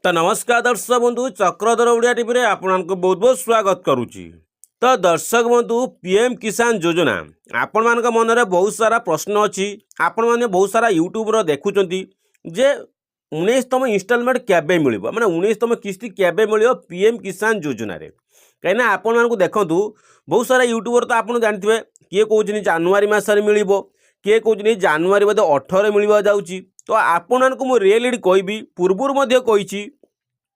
तो नमस्कार दर्शक बंधु चक्रधर ओडिया टीवी रे आपको बहुत बहुत स्वागत करुच्ची। तो दर्शक बंधु पीएम किसान योजना आपण मान मन में बहुत सारा प्रश्न अच्छी। आपण मैंने बहुत सारा यूट्यूब देखुं जे 19तम इनस्टॉलमेंट केबे मिल माने 19तम किस्ती केबे मिल पीएम किसान योजना रे कहीं आपण मानक देखूँ बहुत सारा यूट्यूबर तो आपड़ जानते किए कौन जनवरी मसरे मिल किए कौन जनवरी बोधे 18 मिल जाऊँगी। तो आपण को रियलिटी कहबी पूर्वर कही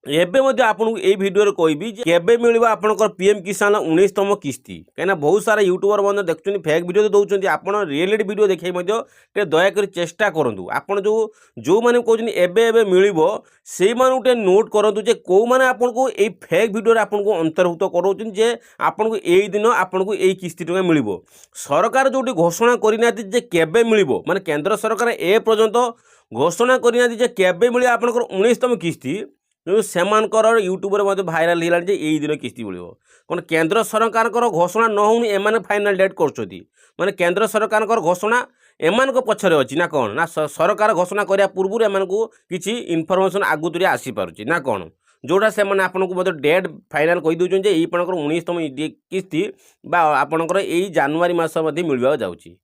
एबे आपको ये भिडियो कहबी केबे मिल आपंकर पीएम किसान 19तम किस्ती कहीं बहुत सारा यूट्यूबर मैंने देखुं फेक भिडियो दौरान आप रियलिटी भिडियो देखे दयाकोरी चेष्टा करूँ आपड़ जो मैंने कहते एबे मिल से नोट करूँ जे कौ मैंने आपको ये फेक भिडियो आपको अंतर्भुक्त कराऊँ जे आपको यही दिन आपको यही किस्ती टका मिल सरकार जो घोषणा करना केबे मिल माने केंद्र सरकार ए पर्यंत घोषणा करना केबे मिल आपंकर 19तम किस्ती सेमानकर यूट्यूबर भाइराल होगा यही दिन किस्ती मिल कौन केंद्र सरकार घोषणा न होनी एम फाइनाल डेट कर माने केंद्र सरकार घोषणा एमान पछरे अच्छी ना कौन ना सरकार घोषणा करने पूर्व एम किसी इनफर्मेशन आगुरी आसीपार ना कौन जोटा से आपको डेट फाइनाल कहीदे ये आपंकर 19तम किस्ती आपंकर यही जनवरी मस मिलवा जाऊँगी।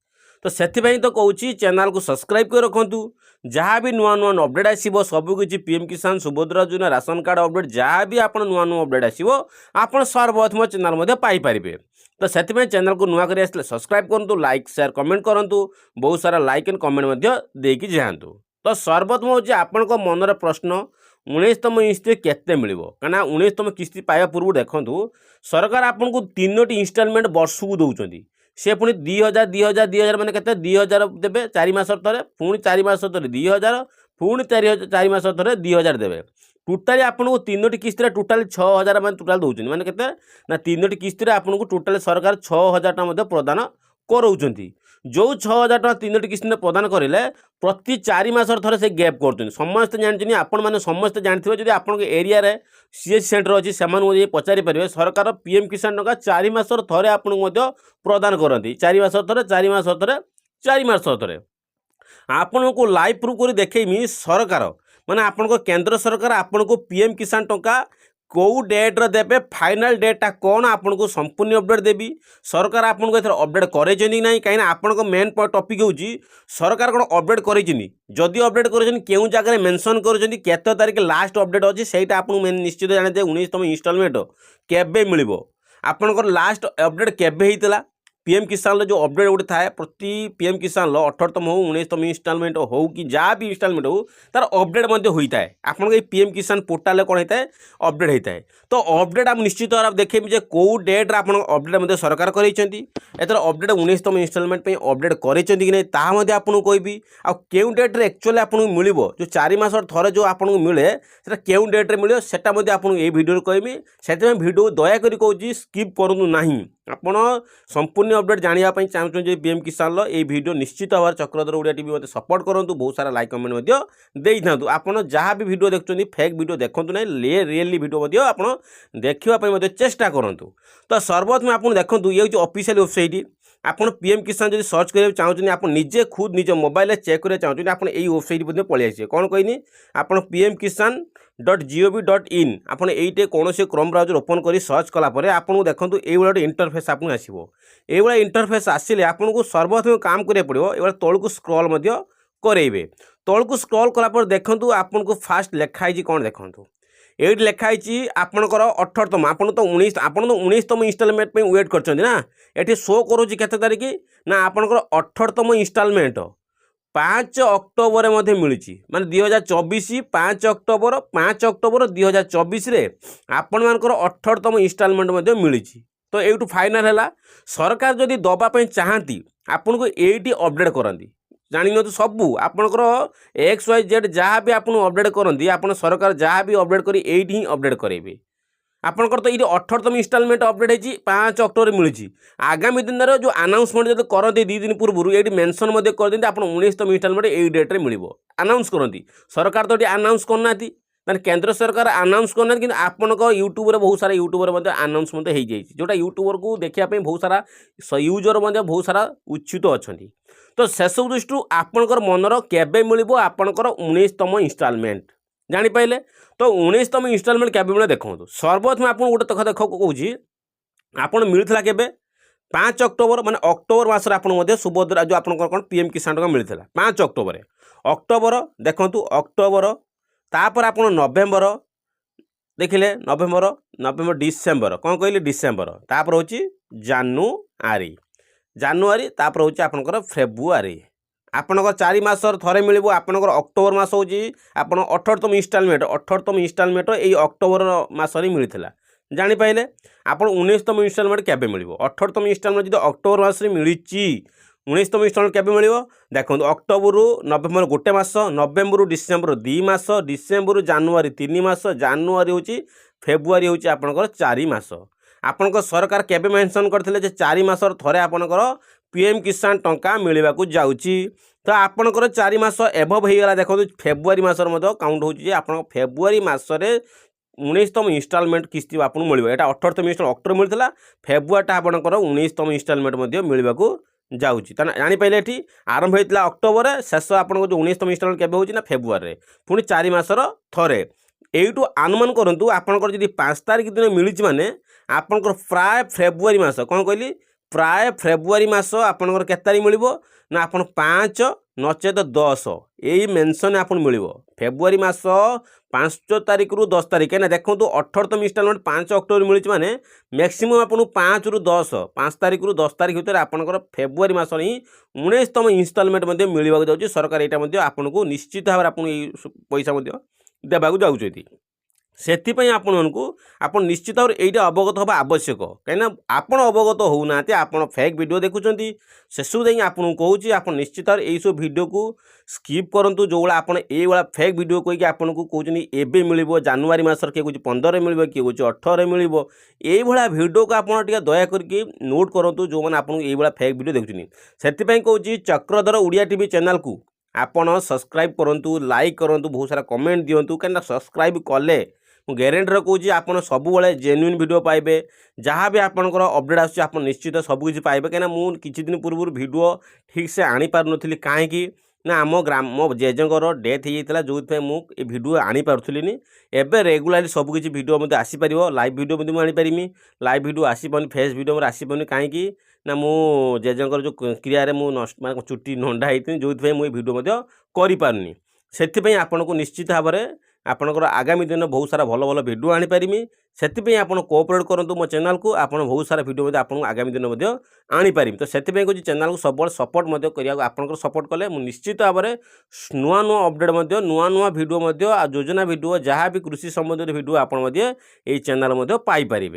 तो से तो कहूँ चैनल को सब्सक्राइब कर रखु जहाँ भी नुआ नुआ अपडेट आसो सबकि पीएम किसान सुभद्रा योजना राशन कार्ड अपडेट जहाँ भी आप नुआ नुआ अपडेट आसो आप सर्वप्रथम चैनल पाइपर। तो से चैनल को नुआ कर सब्सक्राइब करूँ लाइक शेयर कमेंट करूँ बहुत सारा लाइक एंड कमेंट देकी जातु। तो सर्वप्रथम हूँ आपण मनर प्रश्न 19तम किस्ती केते मिल कहीं 19तम किस्ती पाइबा पूर्व देखूँ सरकार आपको 3टी इनस्टॉलमेंट वर्ष को दौरान सी पुणी 2000 2000 2000 मैंने के 2000 देवे 4 मास थे पुणी 4 मास थे 2000 पुणी 4 मास थे 2000 देवे टोटाली आपको 3टी किस्ती टोटाली 6000 मैंने टोटाल दौरान मैंने के ना 3टी किस्ती आपको टोटाल सरकार 6000 टका प्रदान कराऊँ जो 6000 टका 3टी किस्ती प्रदान करें प्रति 4 मास थे से गैप कर समस्त जानते आपण मैंने समस्त जानते जब आप एरिया सीएच सेंटर अच्छी से पचारि पारे सरकार पीएम किसान टका 4 मास थे आपको प्रदान करती 4 मास थे 4 मास थे 4 मास थे आपण को लाइव प्रूफ कर देखेमी सरकार माने आपण केंद्र सरकार आपण को पीएम किसान टका कौ डेट रे देबे फाइनल डेटा कौन आपन को संपूर्ण अपडेट देबी सरकार आपन को एथर अपडेट करे जनी नहीं कहीं आपन को मेन टॉपिक होची सरकार कोन अपडेट करे जनी जदी अपडेट करे जनी केउ जगह मेंशन करे जनी केते तारिख लास्ट अपडेट अछि सेटा आपन मेन निश्चित जाने दे 19तम इंस्टॉलमेंट केबे मिलिबो आपन को लास्ट अपडेट केबे हितला पीएम किसान जो अपडेट गोटे थाए प्रति पीएम किसान 18तम हो 19तम इनस्टॉलमेंट हो कि जहाँ भी इनस्टॉलमेंट हो तार अपडेट होता है आपन को पीएम किसान पोर्टाल कौन होता है अपडेट होता है। तो अपडेट आप निश्चित भाव देखेबी कौ डेट आप अपडेट सरकार करते अपडेट 19तम इनस्टॉलमेंट अपडेट करते कि नहीं ताकि आपको कहबी आउ डेट रे एक्चुअली आपको मिल जो 4 मास थे जो आपको मिले से क्यों डेट रे मिले सेटा आपको ये भिडियो कहबी से भिडियो दयाकोरी कहूँ स्किप करूँ ना आपण संपूर्ण अपडेट जानापी चाहते पीएम किसान ये वीडियो निश्चित भाव चक्रधर ओडिया टीवी मत सपोर्ट करूँ बहुत सारा लाइक कमेंट दे था आपड़ जहाँ भी वीडियो देखते फेक वीडियो देखूँ ना रियली वीडियो आप देखापी चेष्टा करूँ। तो सर्वप्रथम आप देखूँ ये हूँ ऑफिशियल वेबसाइट आपन पीएम किसान जब सर्च करें चाहते आप निजे खुद निज मोबाइल चेक करें चाहते आप वेबसाइट पलि आसे कौन कहनी आप पीएम किसान .gov.in आपन ये कौन से क्रोम ब्राउजर ओपन कर सर्च कलापर आपको देखो ये गोटे इंटरफेस आपको आसो ये इंटरफेस आसिले आपको सर्वप्रथम काम करा पड़ो ये तौक को स्क्रॉल करेबे तौक को स्क्रॉल कलापर देखो आपको फास्ट लिखाई कौन देखो ये लिखाई आपणकर 18तम आप तो 19तम इनस्टॉलमेंट वेट कर ये शो करुँच के तारिख ना आपणकर 18तम इनस्टॉलमेंट 5 अक्टोबर मिली माने 2024 5 अक्टोबर 2024 रे आपण मानकर 18तम इनस्टॉलमेंट मिली। तो ये फाइनाल है सरकार जदि दवाई चाहती आपन को ये अपडेट करती जानी तो सबू आपणकर XYZ जहाँ भी आप अपडेट करती आप सरकार जहाँ भी अपडेट कर ही अपडेट करेंगे आपंकर तो ये 18तम इनस्टॉलमेंट अपडेट है 5 अक्टोबर मिली आगामी दिन जो अनाउंसमेंट जो करते 2 दिन पूर्व ये मेंशन कर देते आप 19तम इनस्टॉलमेंट यही डेट्रे मिल अनाउंस करती सरकार तो ये अनाउंस करना मैंने केंद्र सरकार अनाउंस करना कि आपण यूट्यूब बहुत सारा यूट्यूबर अनाउंस हो जाए जोटा यूट्यूबर को देखापी बहुत सारा यूजर बहुत सारा उत्सुक अच्छा। तो से सब दृष्टि आपणकर मनर केबे मिल आपणकर 19तम इनस्टॉलमेंट जापारे तो 19तम इनस्टलमेंट केबे मिले देखो सर्वप्रथम आप गोटे कथा कौच आपड़ मिलता के 5 अक्टोबर माने अक्टोबर मासरे आपन सुभद्रा जो आपन कौन पीएम किसान टका मिलता 5 अक्टोबर अक्टोबर देखु अक्टोबर तापर आप नवेम्बर देखिले नवेम्बर नवेम्बर डिसेम्बर कौन कहली डिसेम्बर तापर हूँ जानुआरी जानुआरी तापर हूँ आपंकर फेब्रुआरी आपंकर 4 मासर थे मिल आपंकर अक्टोबर मास हूँ आप 18तम इनस्टलमेंट यही अक्टोबर मासरे मिलता जापारे आप 19तम इनस्टलमेंट केबे मिल 18तम इनस्टलमेंट जो अक्टोबर मासरे मिली 19तम इनस्टलमेंट केबे मिल देखो अक्टोबर नवेम्बर गोटे मास नवेम्बर डिसेम्बर 2 मास डिसेम्बर जानुआरी 3 मास जानुआरी हूँ फेब्रुआरी हूँ आपंकर 4 मास आपंकर सरकार केबे मेंशन करते 4 मासर थे आपंकर पीएम किसान टंका मिलवा जाऊँगी तो आपंकर 4 मास एभव होगा देखो फेब्रुआरी मासर काउंट होची आप फेब्रुआरी मासरे 19तम इनस्टलमेंट किस्ती आपको मिले यहाँ 18तम इनस्टलमेंट अक्टोबर मिलता फेब्रुआरीटा आपंकर 19तम इनस्टलमेंट मिलवा जाऊँगी जापारे ये आरंभ होता अक्टोबर शेष आपको जो 19तम इनस्टलमेंट केबे होची ना फेब्रुआरी पुणी 4 मासर थे यू अनुमान करूँ आपंकर जब 5 तारिख दिन मिली माने आपंकर प्राय फेब्रुआरी मास कौन कहली प्राय फेब्रुआरी मास आपंकर के तारिख मिल ना आप 5 नचेत 10 यही मेंशन आप मिल फेब्रुआरी मास 5 तारिख रु 10 तारिख ना देखो 18तम इनस्टलमेंट 5 अक्टोबर मिली माने मैक्सिमम आपको 5 रु 10 5 तारिख रु 10 तारिख भितर आपंकर फेब्रुआरी मास ही 19तम इनस्टलमेंट मिलवा जाऊँगी सरकार यहाँ आपको निश्चित भाव आपको पैसा देवाक जाऊँगी से आप निश्चित भाव ये अवगत हवा आवश्यक कहीं आप अवगत होना आप फेक वीडियो देखुं शेषु जाए आपको कहूँ आप निश्चित भाव यही सब वीडियो को स्किप करूँ जो आप फेक वीडियो कहीकि आपको कहते एवं मिल जानुआरी मसर किए कहे 15 मिल किए कहे 18 मिल यही वीडियो को आप दया करके नोट करूँ जो मैंने आपको ये फेक वीडियो देखुं से कहूँ चक्रधर ओडिया टीवी चैनल को आपड़ सब्सक्राइब करूँ लाइक करूँ बहुत सारा कमेंट दिंतु कहीं सब्सक्राइब कले ग्यारंटी कहूँ आप सब जेन्युइन वीडियो पाइबे जहाँ भी आपंकर अपडेट आस निश्चित सबकि पाइबे कहीं मुझे किसी दिन पूर्व वीडियो ठीक से आनी पार नी कहीं ना आम ग्राम मो जेजेंकर डेथ होता जो मुझे वीडियो आनी पार्थनी एवं रेगुलाली सबकि वीडियो मत आसीपर लाइव वीडियो मुझे आनीपारी लाइव वीडियो आसपानी फेस वीडियो मोर आसपानी कहीं ना मो जेजेंकर जो क्रिया नष्ट मैं चुट्टी नंडा होती जो मुझे वीडियो करें से आपको निश्चित भाव में आपंकर आगामी दिन बहुत सारा भल भल वीडियो आनीपारी से आप कोऑपरेट करूँ मो चैनल को आप बहुत सारा वीडियो आपको आगामी दिन आनीपारी तो से कहूँ चैनल को सब सपोर्ट करा आपंकर सपोर्ट कले निश्चित भाव में नुआ नुआ अपडेट नुआ नुआ वीडियो योजना वीडियो जहाँ भी कृषि संबंधी वीडियो आप चैनल पाइपर।